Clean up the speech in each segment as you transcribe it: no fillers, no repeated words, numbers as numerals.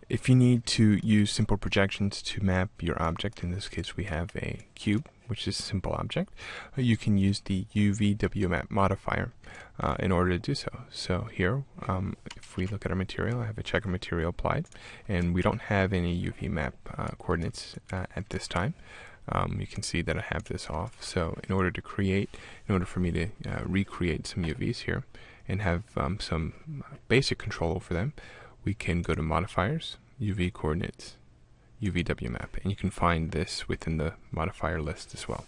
If you need to use simple projections to map your object, in this case we have a cube, which is a simple object, you can use the Uvw Map Modifier in order to do so. So here, if we look at our material, I have a checker material applied, and we don't have any UV map coordinates at this time. You can see that I have this off. So in order for me to recreate some UVs here and have some basic control over them, we can go to Modifiers, UV Coordinates, UVW Map, and you can find this within the modifier list as well.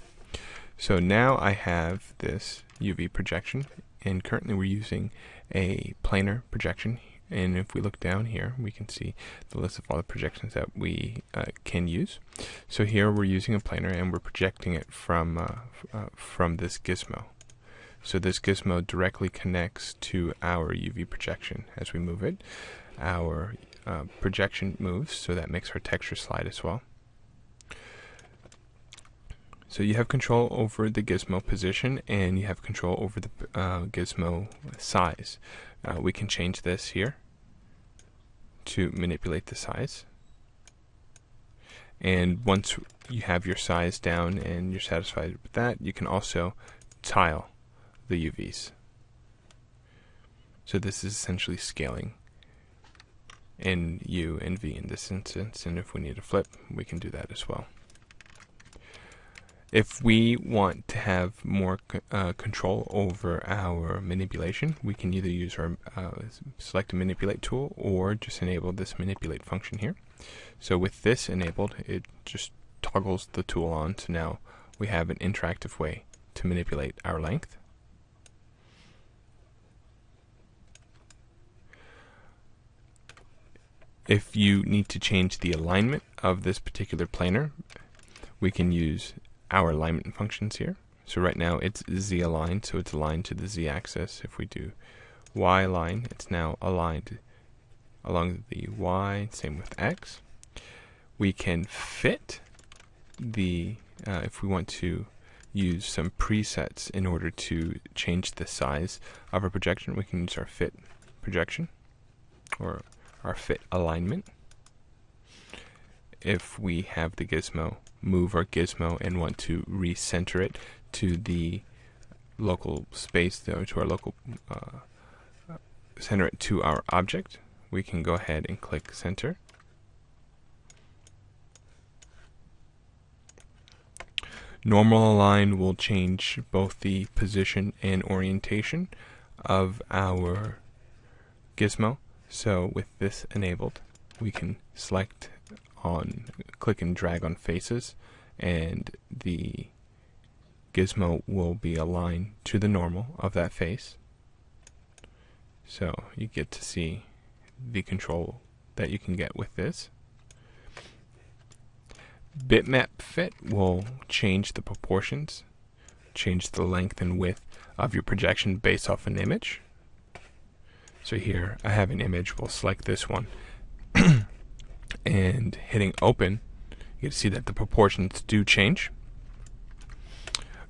So now I have this UV projection, and currently we're using a planar projection. And if we look down here, we can see the list of all the projections that we can use. So here we're using a planar, and we're projecting it from this gizmo. So this gizmo directly connects to our UV projection. As we move it, our projection moves, so that makes our texture slide as well. So you have control over the gizmo position, and you have control over the gizmo size. We can change this here to manipulate the size. And once you have your size down and you're satisfied with that, you can also tile the UVs. So this is essentially scaling in U and V in this instance, and if we need to flip, we can do that as well. If we want to have more control over our manipulation, we can either use our select a manipulate tool or just enable this manipulate function here. So with this enabled, it just toggles the tool on, so now we have an interactive way to manipulate our length. If you need to change the alignment of this particular planar, we can use our alignment functions here. So right now it's Z aligned, so it's aligned to the Z axis. If we do Y align, it's now aligned along the Y, same with X. We can fit the, if we want to use some presets in order to change the size of our projection, we can use our fit projection or our fit alignment. If we have the gizmo move our gizmo and want to recenter it to the local space, to our local center it to our object, we can go ahead and click center. Normal align will change both the position and orientation of our gizmo. So with this enabled, we can select on, click and drag on faces, and the gizmo will be aligned to the normal of that face. So you get to see the control that you can get with this. Bitmap Fit will change the proportions, change the length and width of your projection based off an image. So here I have an image, we'll select this one and hitting open, you can see that the proportions do change.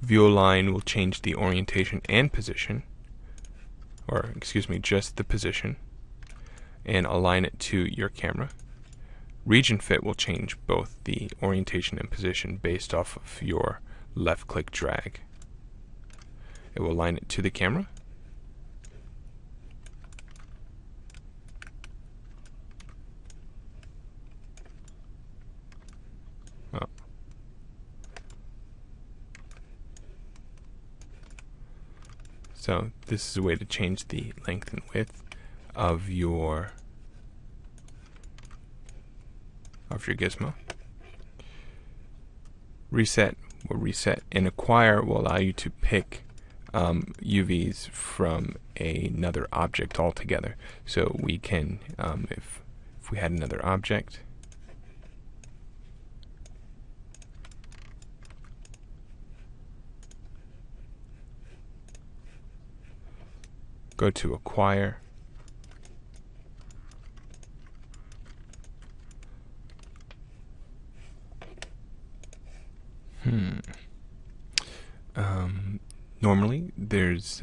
View align will change the orientation and position, or excuse me, just the position, and align it to your camera. Region fit will change both the orientation and position based off of your left click drag. It will align it to the camera. So this is a way to change the length and width of your gizmo. Reset will reset, and acquire will allow you to pick UVs from another object altogether. So we can, if we had another object, go to acquire, normally there's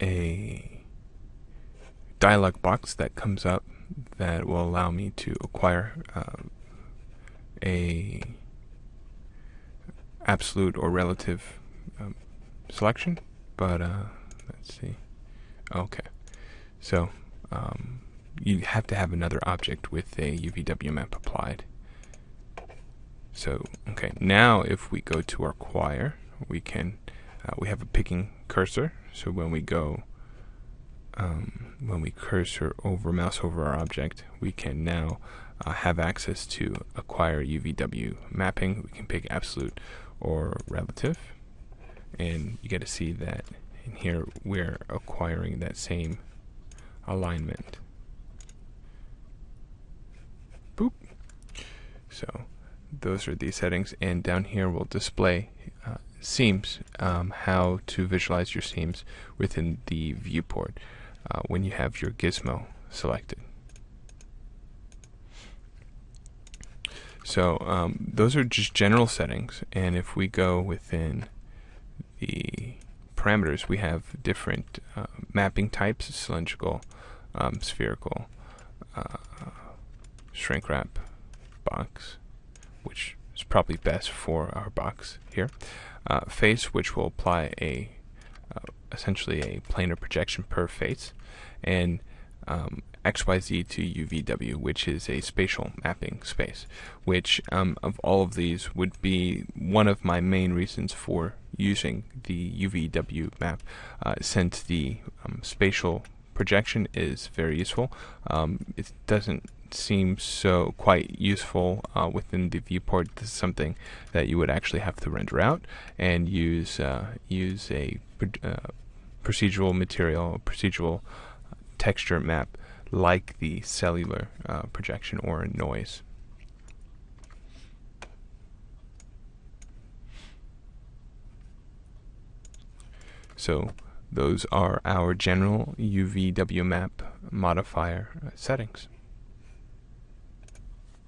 a dialog box that comes up that will allow me to acquire a absolute or relative selection, but let's see. Okay, so you have to have another object with a UVW map applied. So okay, now if we go to our acquire, we can we have a picking cursor. So when we go when we mouse over our object, we can now have access to acquire UVW mapping. We can pick absolute or relative, and you get to see that in here we're acquiring that same alignment. Boop. So those are the settings, and down here we'll display seams, how to visualize your seams within the viewport when you have your gizmo selected. So those are just general settings, and if we go within the parameters, we have different mapping types: cylindrical, spherical, shrink wrap, box, which is probably best for our box here. Face, which will apply a essentially a planar projection per face, and XYZ to UVW, which is a spatial mapping space, which of all of these would be one of my main reasons for using the UVW map, since the spatial projection is very useful. It doesn't seem so quite useful within the viewport. This is something that you would actually have to render out and use a procedural material, procedural texture map like the cellular projection or noise. So those are our general UVW map modifier settings.